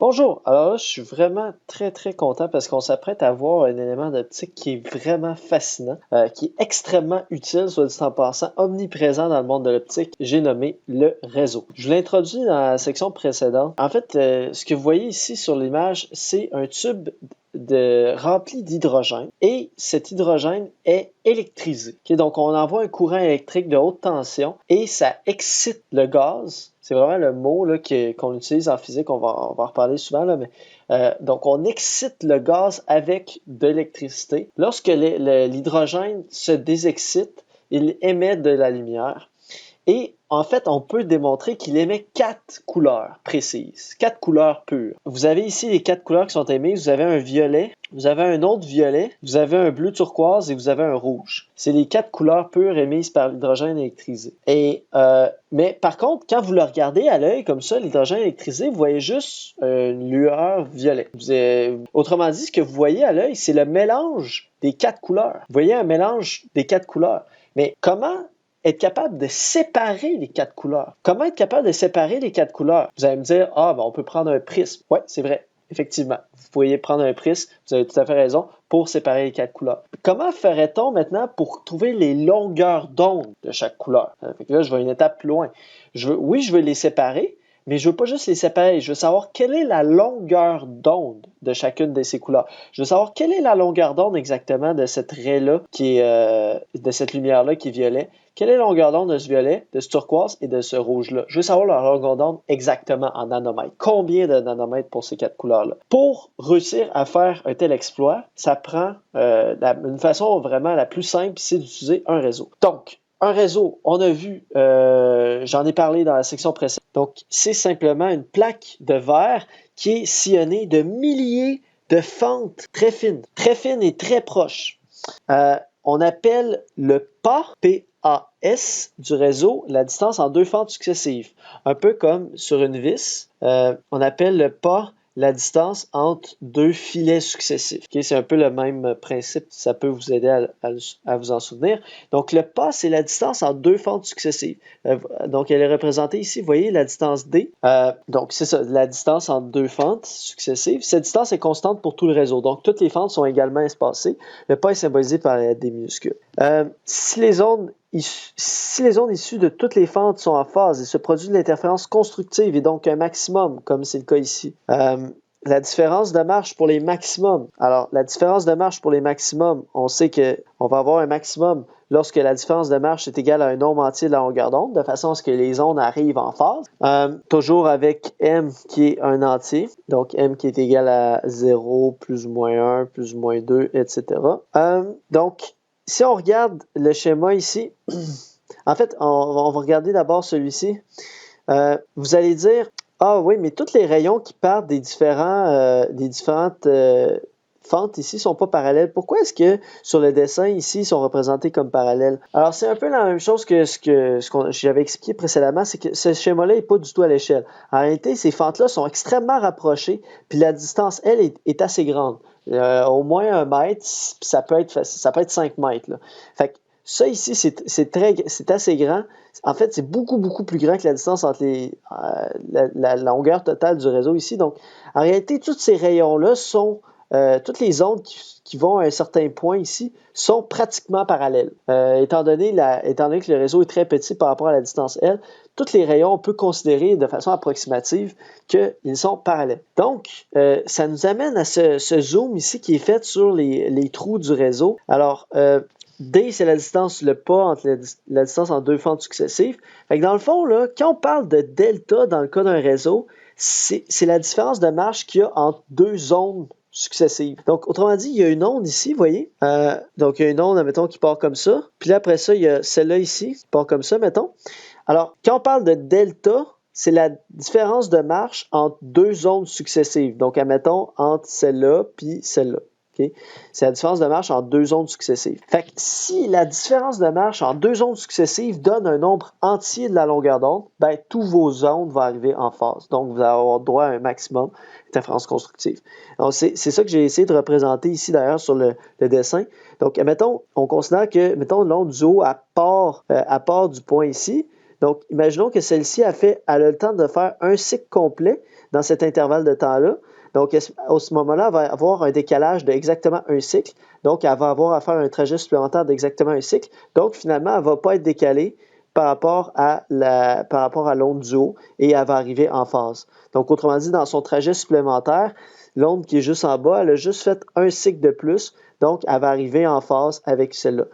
Bonjour, alors là, je suis vraiment très content parce qu'on s'apprête à voir un élément d'optique qui est vraiment fascinant, qui est extrêmement utile, soit dit en passant, omniprésent dans le monde de l'optique. J'ai nommé le réseau. Je l'ai introduit dans la section précédente. En fait, ce que vous voyez ici sur l'image, c'est un tube rempli d'hydrogène et cet hydrogène est électrisé. Okay? Donc, on envoie un courant électrique de haute tension et ça excite le gaz. C'est vraiment le mot là, qu'on utilise en physique, on va en reparler souvent, là, mais donc on excite le gaz avec de l'électricité. Lorsque l'hydrogène se désexcite, il émet de la lumière. Et en fait, on peut démontrer qu'il émet 4 couleurs précises, 4 couleurs pures. Vous avez ici les 4 couleurs qui sont émises. Vous avez un violet, vous avez un autre violet, vous avez un bleu turquoise et vous avez un rouge. C'est les 4 couleurs pures émises par l'hydrogène électrisé. Mais par contre, quand vous le regardez à l'œil comme ça, l'hydrogène électrisé, vous voyez juste une lueur violet. Autrement dit, ce que vous voyez à l'œil, c'est le mélange des 4 couleurs. Vous voyez un mélange des 4 couleurs. Mais comment être capable de séparer les 4 couleurs? Comment être capable de séparer les 4 couleurs? Vous allez me dire, on peut prendre un prisme. Oui, c'est vrai, effectivement. Vous pourriez prendre un prisme, vous avez tout à fait raison, pour séparer les 4 couleurs. Comment ferait-on maintenant pour trouver les longueurs d'onde de chaque couleur? Fait que là, je vais une étape plus loin. Je veux les séparer, mais je veux pas juste les séparer. Je veux savoir quelle est la longueur d'onde de chacune de ces couleurs. Je veux savoir quelle est la longueur d'onde exactement de cette raie-là, de cette lumière-là qui est violet. Quelle est la longueur d'onde de ce violet, de ce turquoise et de ce rouge-là? Je veux savoir la longueur d'onde exactement en nanomètres. Combien de nanomètres pour ces 4 couleurs-là? Pour réussir à faire un tel exploit, ça prend une façon vraiment la plus simple, c'est d'utiliser un réseau. Donc, un réseau, on a vu, j'en ai parlé dans la section précédente. Donc, c'est simplement une plaque de verre qui est sillonnée de milliers de fentes très fines et très proches. On appelle le PAS du réseau la distance en 2 fentes successives. Un peu comme sur une vis, on appelle le pas la distance entre 2 filets successifs. Okay? C'est un peu le même principe, ça peut vous aider à vous en souvenir. Donc, le pas, c'est la distance en 2 fentes successives. Donc, elle est représentée ici, vous voyez, la distance D. Donc, c'est ça, la distance entre 2 fentes successives. Cette distance est constante pour tout le réseau. Donc, toutes les fentes sont également espacées. Le pas est symbolisé par la D minuscule. Si les ondes issues de toutes les fentes sont en phase, il se produit de l'interférence constructive et donc un maximum, comme c'est le cas ici. La différence de marche pour les maximums. Alors, la différence de marche pour les maximums, on sait qu'on va avoir un maximum lorsque la différence de marche est égale à un nombre entier de la longueur d'onde, de façon à ce que les ondes arrivent en phase. Toujours avec M qui est un entier, donc M qui est égal à 0, plus ou moins 1, plus ou moins 2, etc. Donc, si on regarde le schéma ici, en fait, on va regarder d'abord celui-ci. Vous allez dire, oui, mais tous les rayons qui partent des différentes fentes ici sont pas parallèles. Pourquoi est-ce que sur le dessin ici, ils sont représentés comme parallèles? Alors, c'est un peu la même chose que ce que j'avais expliqué précédemment, c'est que ce schéma-là n'est pas du tout à l'échelle. En réalité, ces fentes-là sont extrêmement rapprochées, puis la distance, elle, est assez grande. Au moins 1 mètre, ça peut être 5 mètres. Là. Fait que ça ici, c'est assez grand. En fait, c'est beaucoup plus grand que la distance entre la longueur totale du réseau ici. Donc, en réalité, tous ces rayons-là sont, toutes les ondes qui vont à un certain point ici sont pratiquement parallèles. Étant donné que le réseau est très petit par rapport à la distance L, tous les rayons, on peut considérer de façon approximative qu'ils sont parallèles. Donc, ça nous amène à ce zoom ici qui est fait sur les trous du réseau. Alors, D, c'est la distance, le pas entre la distance en 2 fentes successives. Fait que dans le fond, là, quand on parle de delta dans le cas d'un réseau, c'est la différence de marche qu'il y a entre 2 ondes successives. Donc, autrement dit, il y a une onde ici, vous voyez? Donc, il y a une onde, admettons, qui part comme ça. Puis là, après ça, il y a celle-là ici, qui part comme ça, mettons. Alors, quand on parle de delta, c'est la différence de marche entre 2 ondes successives. Donc, admettons, entre celle-là puis celle-là. Okay? C'est la différence de marche en 2 ondes successives. Fait que si la différence de marche en 2 ondes successives donne un nombre entier de la longueur d'onde, ben tous vos ondes vont arriver en phase. Donc, vous allez avoir droit à un maximum d'interférence constructive. Donc, c'est ça que j'ai essayé de représenter ici, d'ailleurs, sur le dessin. Donc, mettons, on considère que, mettons, l'onde du haut, à part du point ici. Donc, imaginons que celle-ci a le temps de faire un cycle complet. dans cet intervalle de temps-là. Donc, à ce moment-là, elle va avoir un décalage d'exactement un cycle. Donc, elle va avoir à faire un trajet supplémentaire d'exactement un cycle. Donc, finalement, elle ne va pas être décalée par rapport à l'onde du haut et elle va arriver en phase. Donc, autrement dit, dans son trajet supplémentaire, l'onde qui est juste en bas, elle a juste fait un cycle de plus. Donc, elle va arriver en phase avec celle-là.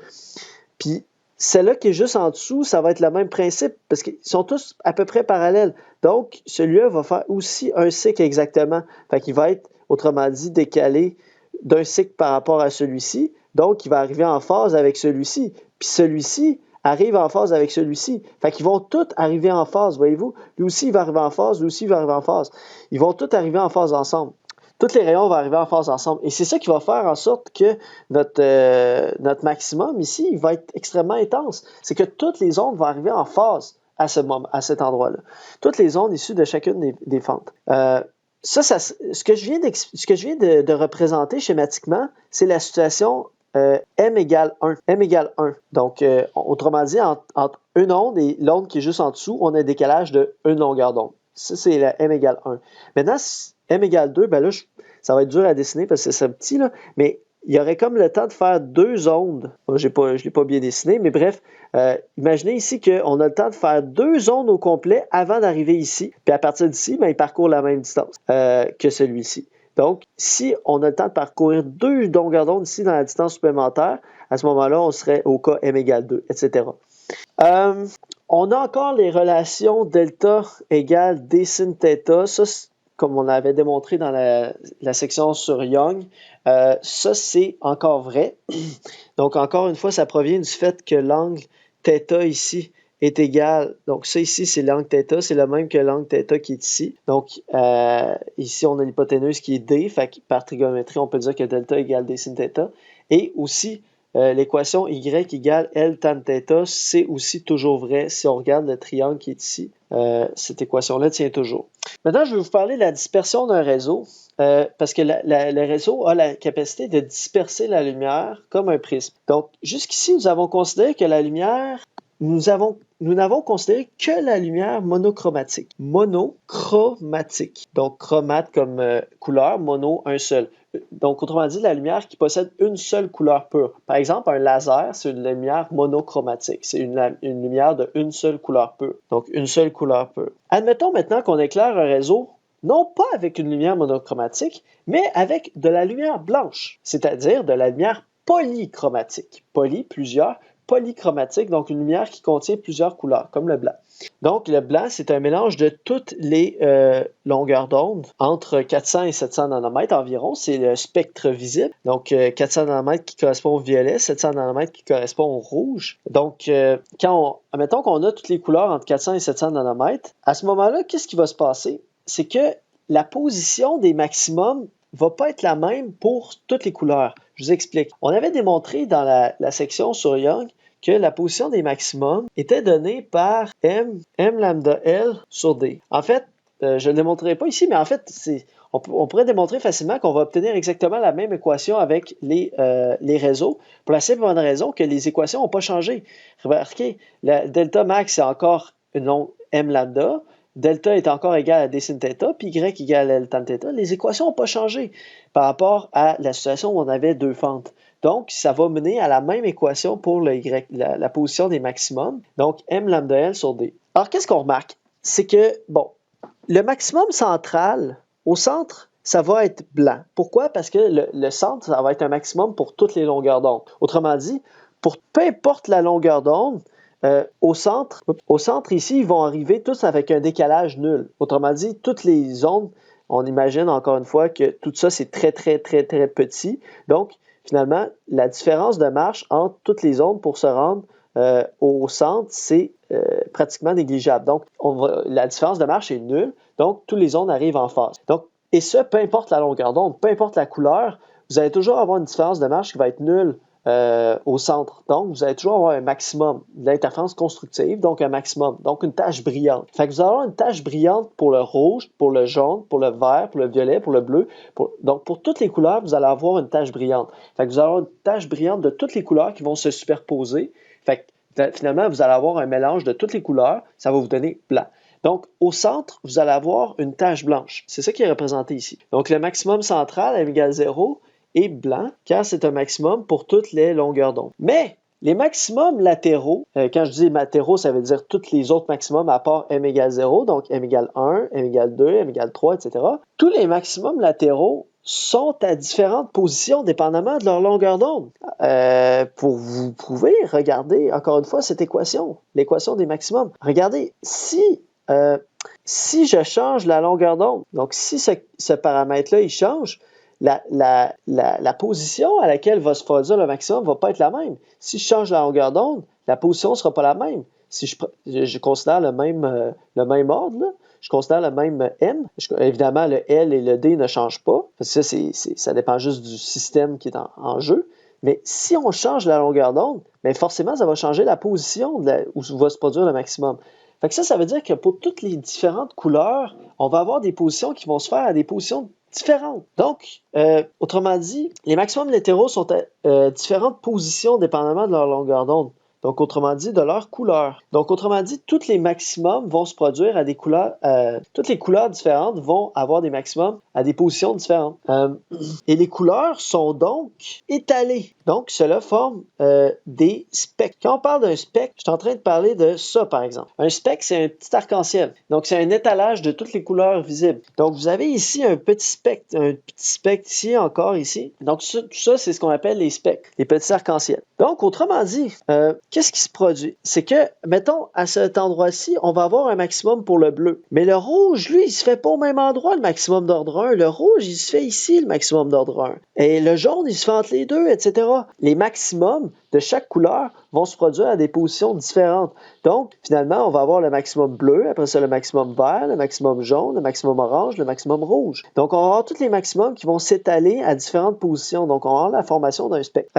Puis, celle-là qui est juste en dessous, ça va être le même principe parce qu'ils sont tous à peu près parallèles. Donc, celui-là va faire aussi un cycle exactement. Fait qu'il va être, autrement dit, décalé d'un cycle par rapport à celui-ci. Donc, il va arriver en phase avec celui-ci. Puis celui-ci arrive en phase avec celui-ci. Fait qu'ils vont tous arriver en phase, voyez-vous? Lui aussi, il va arriver en phase, lui aussi, il va arriver en phase. Ils vont tous arriver en phase ensemble. Tous les rayons vont arriver en phase ensemble. Et c'est ça qui va faire en sorte que notre maximum ici, il va être extrêmement intense. C'est que toutes les ondes vont arriver en phase à cet endroit-là. Toutes les ondes issues de chacune des fentes. Ce que je viens de représenter schématiquement, c'est la situation M égale 1. M égale 1. Donc, autrement dit, entre une onde et l'onde qui est juste en dessous, on a un décalage de une longueur d'onde. Ça, c'est la M égale 1. Maintenant, M égale 2, ben là, ça va être dur à dessiner parce que c'est petit, là, mais il y aurait comme le temps de faire deux ondes. Moi, je ne l'ai pas bien dessiné, mais bref, imaginez ici qu'on a le temps de faire deux ondes au complet avant d'arriver ici. Puis à partir d'ici, ben, il parcourt la même distance que celui-ci. Donc, si on a le temps de parcourir deux longueurs d'onde ici dans la distance supplémentaire, à ce moment-là, on serait au cas M égale 2, etc. On a encore les relations delta égale d sin θ. Ça, comme on avait démontré dans la section sur Young, ça, c'est encore vrai. Donc, encore une fois, ça provient du fait que l'angle θ ici est égal. Donc, ça ici, c'est l'angle θ. C'est le même que l'angle θ qui est ici. Donc, ici, on a l'hypoténuse qui est D. Fait que par trigonométrie, on peut dire que delta égale d sin θ. Et aussi, l'équation y égale L tan θ, c'est aussi toujours vrai si on regarde le triangle qui est ici. Cette équation-là tient toujours. Maintenant, je vais vous parler de la dispersion d'un réseau, parce que le réseau a la capacité de disperser la lumière comme un prisme. Donc, jusqu'ici, nous avons considéré que la lumière, nous n'avons considéré que la lumière monochromatique. Monochromatique. Donc, chromate comme couleur, mono, un seul. Donc, autrement dit, la lumière qui possède une seule couleur pure. Par exemple, un laser, c'est une lumière monochromatique. C'est une lumière de une seule couleur pure. Donc, une seule couleur pure. Admettons maintenant qu'on éclaire un réseau, non pas avec une lumière monochromatique, mais avec de la lumière blanche, c'est-à-dire de la lumière polychromatique. Poly, plusieurs, polychromatique, donc une lumière qui contient plusieurs couleurs, comme le blanc. Donc, le blanc, c'est un mélange de toutes les longueurs d'onde entre 400 et 700 nanomètres environ. C'est le spectre visible. Donc, 400 nanomètres qui correspond au violet, 700 nanomètres qui correspond au rouge. Donc, admettons qu'on a toutes les couleurs entre 400 et 700 nanomètres, à ce moment-là, qu'est-ce qui va se passer? C'est que la position des maximums va pas être la même pour toutes les couleurs. Je vous explique. On avait démontré dans la section sur Young que la position des maximums était donnée par M lambda L sur D. En fait, je ne le démontrerai pas ici, mais en fait, on pourrait démontrer facilement qu'on va obtenir exactement la même équation avec les réseaux, pour la simple bonne raison que les équations n'ont pas changé. Remarquez, la delta max, c'est encore une longue M lambda, delta est encore égal à d sin θ, puis y égale à L tan θ. Les équations n'ont pas changé par rapport à la situation où on avait deux fentes. Donc, ça va mener à la même équation pour la position des maximums. Donc, M lambda L sur D. Alors, qu'est-ce qu'on remarque? C'est que, bon, le maximum central, au centre, ça va être blanc. Pourquoi? Parce que le centre, ça va être un maximum pour toutes les longueurs d'onde. Autrement dit, pour peu importe la longueur d'onde, au centre ici, ils vont arriver tous avec un décalage nul. Autrement dit, toutes les ondes, on imagine encore une fois que tout ça, c'est très, très, très, très petit. Donc, finalement, la différence de marche entre toutes les ondes pour se rendre au centre, c'est pratiquement négligeable. Donc, la différence de marche est nulle. Donc, tous les ondes arrivent en phase. Donc, et ça, peu importe la longueur d'onde, peu importe la couleur, vous allez toujours avoir une différence de marche qui va être nulle au centre. Donc, vous allez toujours avoir un maximum de l'interférence constructive, donc un maximum, donc une tache brillante. Fait que vous allez avoir une tache brillante pour le rouge, pour le jaune, pour le vert, pour le violet, pour le bleu. Donc, pour toutes les couleurs, vous allez avoir une tache brillante. Fait que vous allez avoir une tache brillante de toutes les couleurs qui vont se superposer. Fait que finalement, vous allez avoir un mélange de toutes les couleurs, ça va vous donner blanc. Donc, au centre, vous allez avoir une tache blanche. C'est ça qui est représenté ici. Donc, le maximum central, m égale 0, est blanc, car c'est un maximum pour toutes les longueurs d'onde. Mais les maximums latéraux, quand je dis latéraux, ça veut dire tous les autres maximums à part m égale 0, donc m égale 1, m égale 2, m égale 3, etc. Tous les maximums latéraux sont à différentes positions dépendamment de leur longueur d'onde. Pour vous prouver, regardez encore une fois cette équation, l'équation des maximums. Regardez, si je change la longueur d'onde, donc si ce paramètre-là, il change, la position à laquelle va se produire le maximum ne va pas être la même. Si je change la longueur d'onde, la position ne sera pas la même. Si je considère le même ordre, là, je considère le même M. Évidemment, le L et le D ne changent pas, parce que ça dépend juste du système qui est en jeu. Mais si on change la longueur d'onde, bien forcément, ça va changer la position où va se produire le maximum. Fait que ça veut dire que pour toutes les différentes couleurs, on va avoir des positions qui vont se faire à des positions différentes. Donc, autrement dit, les maximums latéraux sont à différentes positions dépendamment de leur longueur d'onde. Donc, autrement dit, de leur couleur. Donc, autrement dit, tous les maximums vont se produire à des couleurs, toutes les couleurs différentes vont avoir des maximums à des positions différentes. Et les couleurs sont donc étalées. Donc, cela forme des spectres. Quand on parle d'un spectre, je suis en train de parler de ça, par exemple. Un spectre, c'est un petit arc-en-ciel. Donc, c'est un étalage de toutes les couleurs visibles. Donc, vous avez ici un petit spectre ici, encore ici. Donc, tout ça, c'est ce qu'on appelle les spectres, les petits arcs-en-ciel. Donc, autrement dit, qu'est-ce qui se produit? C'est que, mettons, à cet endroit-ci, on va avoir un maximum pour le bleu. Mais le rouge, lui, il se fait pas au même endroit, le maximum d'ordre 1. Le rouge, il se fait ici, le maximum d'ordre 1. Et le jaune, il se fait entre les deux, etc. Les maximums de chaque couleur vont se produire à des positions différentes. Donc, finalement, on va avoir le maximum bleu, après ça, le maximum vert, le maximum jaune, le maximum orange, le maximum rouge. Donc, on va avoir tous les maximums qui vont s'étaler à différentes positions. Donc, on va avoir la formation d'un spectre.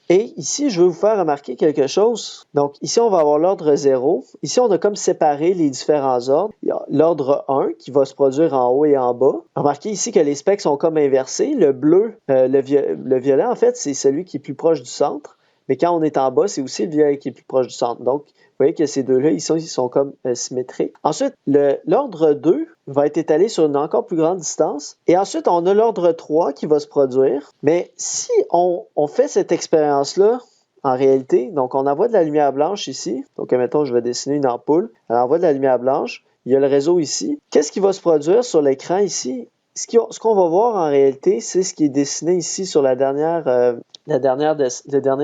Et ici, je veux vous faire remarquer quelque chose. Donc, ici, on va avoir l'ordre 0. Ici, on a comme séparé les différents ordres. Il y a l'ordre 1 qui va se produire en haut et en bas. Remarquez ici que les spectres sont comme inversés. Le bleu, le violet, en fait, c'est celui qui est plus proche du centre. Mais quand on est en bas, c'est aussi le violet qui est plus proche du centre. Donc, vous voyez que ces deux-là, ils sont comme symétriques. Ensuite, l'ordre 2 va être étalé sur une encore plus grande distance. Et ensuite, on a l'ordre 3 qui va se produire. Mais si on fait cette expérience-là, en réalité, donc on envoie de la lumière blanche ici. Donc, admettons, je vais dessiner une ampoule. Elle envoie de la lumière blanche. Il y a le réseau ici. Qu'est-ce qui va se produire sur l'écran ici? Ce qu'on va voir en réalité, c'est ce qui est dessiné ici sur le dernier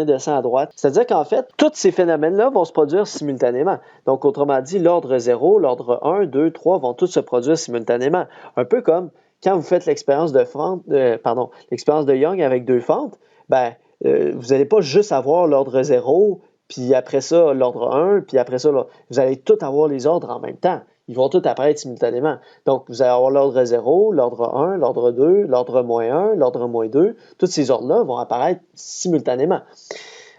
dessin à droite. C'est-à-dire qu'en fait, tous ces phénomènes-là vont se produire simultanément. Donc, autrement dit, l'ordre 0, l'ordre 1, 2, 3 vont tous se produire simultanément. Un peu comme quand vous faites l'expérience l'expérience de Young avec deux fentes, vous n'allez pas juste avoir l'ordre 0, puis après ça, l'ordre 1, puis après ça, vous allez tous avoir les ordres en même temps. Ils vont tous apparaître simultanément. Donc, vous allez avoir l'ordre 0, l'ordre 1, l'ordre 2, l'ordre -1, l'ordre -2. Tous ces ordres-là vont apparaître simultanément.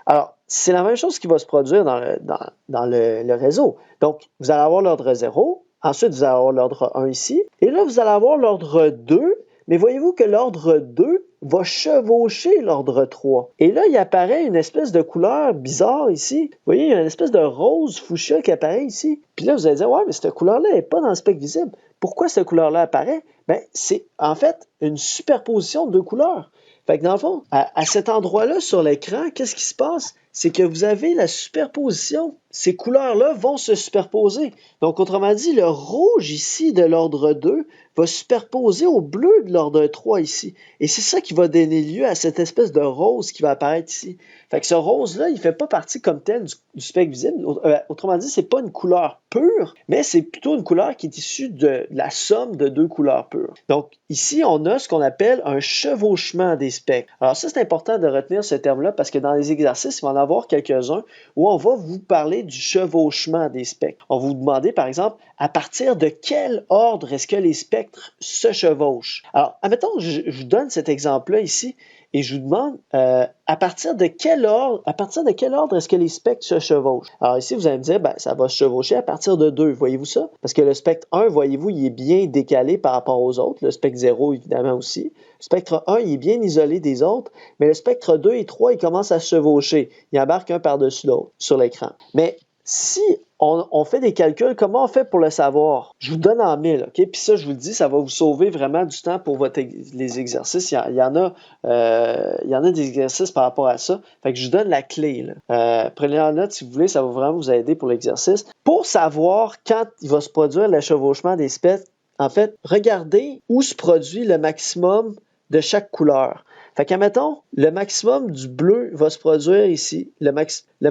Alors, c'est la même chose qui va se produire dans le réseau. Donc, vous allez avoir l'ordre 0, ensuite, vous allez avoir l'ordre 1 ici, et là, vous allez avoir l'ordre 2, mais voyez-vous que l'ordre 2 va chevaucher l'ordre 3. Et là, il apparaît une espèce de couleur bizarre ici. Vous voyez, il y a une espèce de rose fuchsia qui apparaît ici. Puis là, vous allez dire, ouais, mais cette couleur-là n'est pas dans le spectre visible. Pourquoi cette couleur-là apparaît? Bien, c'est en fait une superposition de deux couleurs. Fait que dans le fond, à cet endroit-là sur l'écran, qu'est-ce qui se passe? C'est que vous avez la superposition. Ces couleurs-là vont se superposer. Donc, autrement dit, le rouge ici de l'ordre 2 va superposer au bleu de l'ordre 3 ici. Et c'est ça qui va donner lieu à cette espèce de rose qui va apparaître ici. Fait que ce rose-là, il ne fait pas partie comme tel du spectre visible. Autrement dit, ce n'est pas une couleur pure, mais c'est plutôt une couleur qui est issue de la somme de deux couleurs pures. Donc, ici, on a ce qu'on appelle un chevauchement des spectres. Alors ça, c'est important de retenir ce terme-là parce que dans les exercices, il va en avoir quelques-uns où on va vous parler du chevauchement des spectres. On va vous demander, par exemple, à partir de quel ordre est-ce que les spectres se chevauchent? Alors, admettons, je vous donne cet exemple-là ici et je vous demande à partir de quel ordre est-ce que les spectres se chevauchent? Alors ici, vous allez me dire, ça va se chevaucher à partir de 2. Voyez-vous ça? Parce que le spectre 1, voyez-vous, il est bien décalé par rapport aux autres. Le spectre 0, évidemment, aussi. Le spectre 1, il est bien isolé des autres. Mais le spectre 2 et 3, il commence à se chevaucher. Il embarque un par-dessus l'autre sur l'écran. Mais si on fait des calculs, comment on fait pour le savoir? Je vous donne en 1000, OK? Puis ça, je vous le dis, ça va vous sauver vraiment du temps pour les exercices. Il y en a des exercices par rapport à ça. Fait que je vous donne la clé, là. Prenez en note si vous voulez, ça va vraiment vous aider pour l'exercice. Pour savoir quand il va se produire le chevauchement des spectres, en fait, regardez où se produit le maximum de chaque couleur. Fait qu'admettons, le maximum du bleu va se produire ici. Le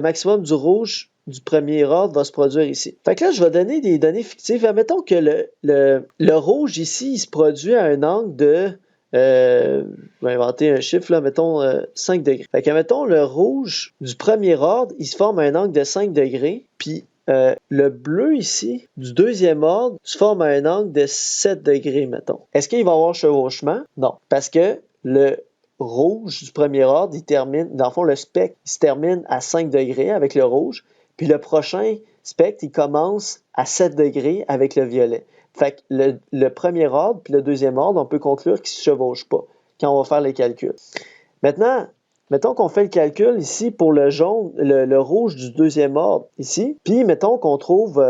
maximum du rouge du premier ordre va se produire ici. Fait que là, je vais donner des données fictives. Admettons que le rouge ici, il se produit à un angle de... je vais inventer un chiffre, là, mettons 5 degrés. Fait qu'admettons, le rouge du premier ordre, il se forme à un angle de 5 degrés. Puis le bleu ici, du deuxième ordre, se forme à un angle de 7 degrés, mettons. Est-ce qu'il va y avoir chevauchement? Non. Parce que le rouge du premier ordre, il termine, dans le fond, le spectre, il se termine à 5 degrés avec le rouge. Puis le prochain spectre, il commence à 7 degrés avec le violet. Fait que le premier ordre puis le deuxième ordre, on peut conclure qu'ils ne se chevauchent pas quand on va faire les calculs. Maintenant, mettons qu'on fait le calcul ici pour le jaune, le rouge du deuxième ordre ici, puis mettons qu'on trouve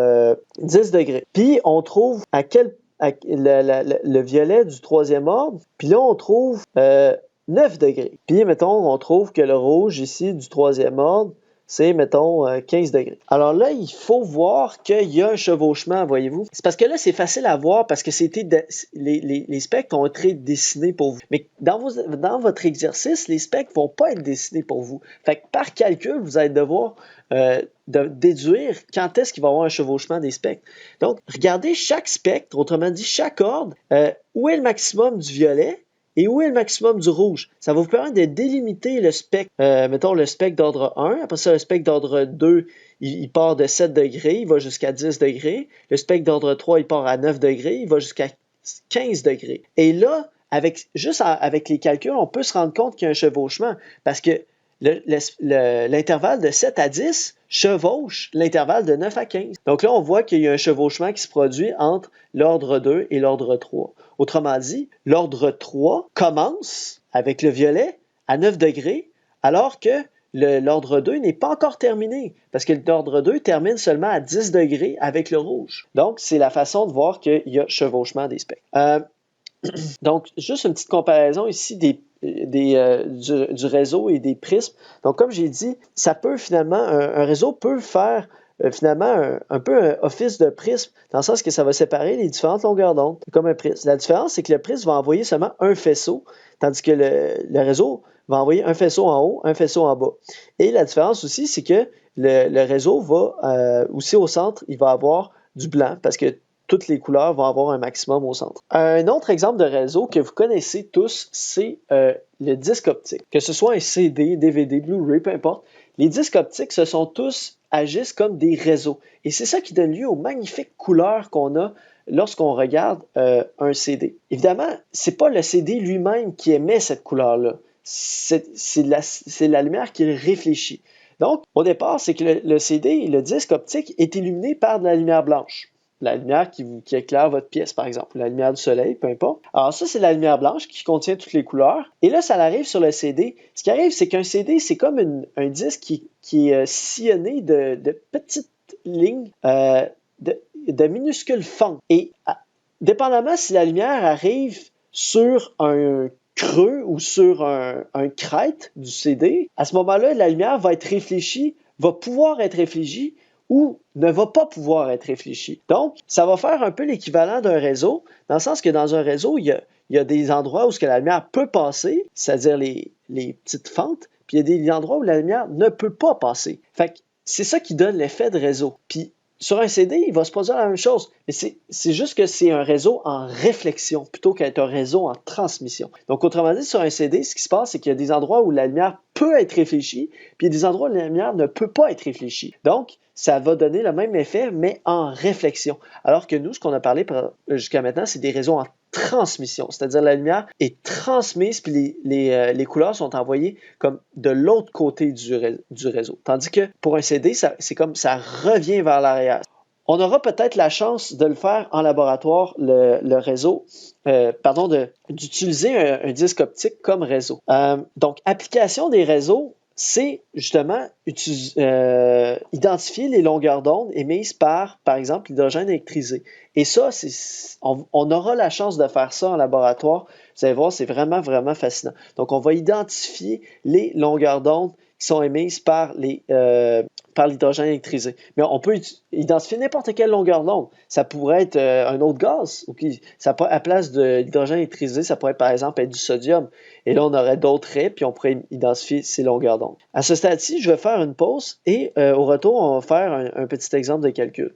10 degrés. Puis on trouve le violet du troisième ordre, puis là on trouve 9 degrés. Puis mettons on trouve que le rouge ici du troisième ordre, c'est, mettons, 15 degrés. Alors là, il faut voir qu'il y a un chevauchement, voyez-vous. C'est parce que là, c'est facile à voir parce que les spectres ont été dessinés pour vous. Mais dans votre exercice, les spectres ne vont pas être dessinés pour vous. Fait que par calcul, vous allez devoir déduire quand est-ce qu'il va y avoir un chevauchement des spectres. Donc, regardez chaque spectre, autrement dit, chaque ordre, où est le maximum du violet, et où est le maximum du rouge? Ça va vous permettre de délimiter le spectre. Mettons le spectre d'ordre 1. Après ça, le spectre d'ordre 2, il part de 7 degrés, il va jusqu'à 10 degrés. Le spectre d'ordre 3, il part à 9 degrés, il va jusqu'à 15 degrés. Et là, avec les calculs, on peut se rendre compte qu'il y a un chevauchement parce que l'intervalle de 7 à 10 chevauche l'intervalle de 9 à 15. Donc là, on voit qu'il y a un chevauchement qui se produit entre l'ordre 2 et l'ordre 3. Autrement dit, l'ordre 3 commence avec le violet à 9 degrés, alors que l'ordre 2 n'est pas encore terminé, parce que l'ordre 2 termine seulement à 10 degrés avec le rouge. Donc, c'est la façon de voir qu'il y a chevauchement des spectres. Donc, juste une petite comparaison ici du réseau et des prismes. Donc, comme j'ai dit, ça peut finalement, un réseau peut faire finalement un peu un office de prisme, dans le sens que ça va séparer les différentes longueurs d'onde, comme un prisme. La différence, c'est que le prisme va envoyer seulement un faisceau, tandis que le réseau va envoyer un faisceau en haut, un faisceau en bas. Et la différence aussi, c'est que le réseau va, aussi au centre, il va avoir du blanc, parce que toutes les couleurs vont avoir un maximum au centre. Un autre exemple de réseau que vous connaissez tous, c'est le disque optique. Que ce soit un CD, DVD, Blu-ray, peu importe, les disques optiques, agissent comme des réseaux. Et c'est ça qui donne lieu aux magnifiques couleurs qu'on a lorsqu'on regarde un CD. Évidemment, c'est pas le CD lui-même qui émet cette couleur-là. C'est la lumière qui réfléchit. Donc, au départ, c'est que le CD, le disque optique, est illuminé par de la lumière blanche. La lumière qui éclaire votre pièce, par exemple, la lumière du soleil, peu importe. Alors ça, c'est la lumière blanche qui contient toutes les couleurs. Et là, ça arrive sur le CD. Ce qui arrive, c'est qu'un CD, c'est comme un disque qui est sillonné de petites lignes, de minuscules fentes. Et dépendamment si la lumière arrive sur un creux ou sur un crête du CD, à ce moment-là, la lumière va pouvoir être réfléchie ou ne va pas pouvoir être réfléchi. Donc, ça va faire un peu l'équivalent d'un réseau, dans le sens que dans un réseau, il y a des endroits où la lumière peut passer, c'est-à-dire les petites fentes, puis il y a des endroits où la lumière ne peut pas passer. Fait que c'est ça qui donne l'effet de réseau. Puis sur un CD, il va se produire la même chose, mais c'est juste que c'est un réseau en réflexion plutôt qu'être un réseau en transmission. Donc, autrement dit, sur un CD, ce qui se passe, c'est qu'il y a des endroits où la lumière peut être réfléchie, puis il y a des endroits où la lumière ne peut pas être réfléchie. Donc, ça va donner le même effet, mais en réflexion. Alors que nous, ce qu'on a parlé jusqu'à maintenant, c'est des réseaux en transmission, c'est-à-dire la lumière est transmise, puis les couleurs sont envoyées comme de l'autre côté du réseau. Tandis que pour un CD, c'est comme ça revient vers l'arrière. On aura peut-être la chance de le faire en laboratoire, le réseau, d'utiliser un disque optique comme réseau. Donc, application des réseaux, c'est justement identifier les longueurs d'onde émises par exemple, l'hydrogène électrisé. Et ça, on aura la chance de faire ça en laboratoire. Vous allez voir, c'est vraiment, vraiment fascinant. Donc, on va identifier les longueurs d'onde qui sont émises par l'hydrogène électrisé. Mais on peut identifier n'importe quelle longueur d'onde. Ça pourrait être un autre gaz. Okay? À place de l'hydrogène électrisé, ça pourrait par exemple être du sodium. Et là, on aurait d'autres raies, puis on pourrait identifier ces longueurs d'onde. À ce stade-ci, je vais faire une pause et au retour, on va faire un petit exemple de calcul.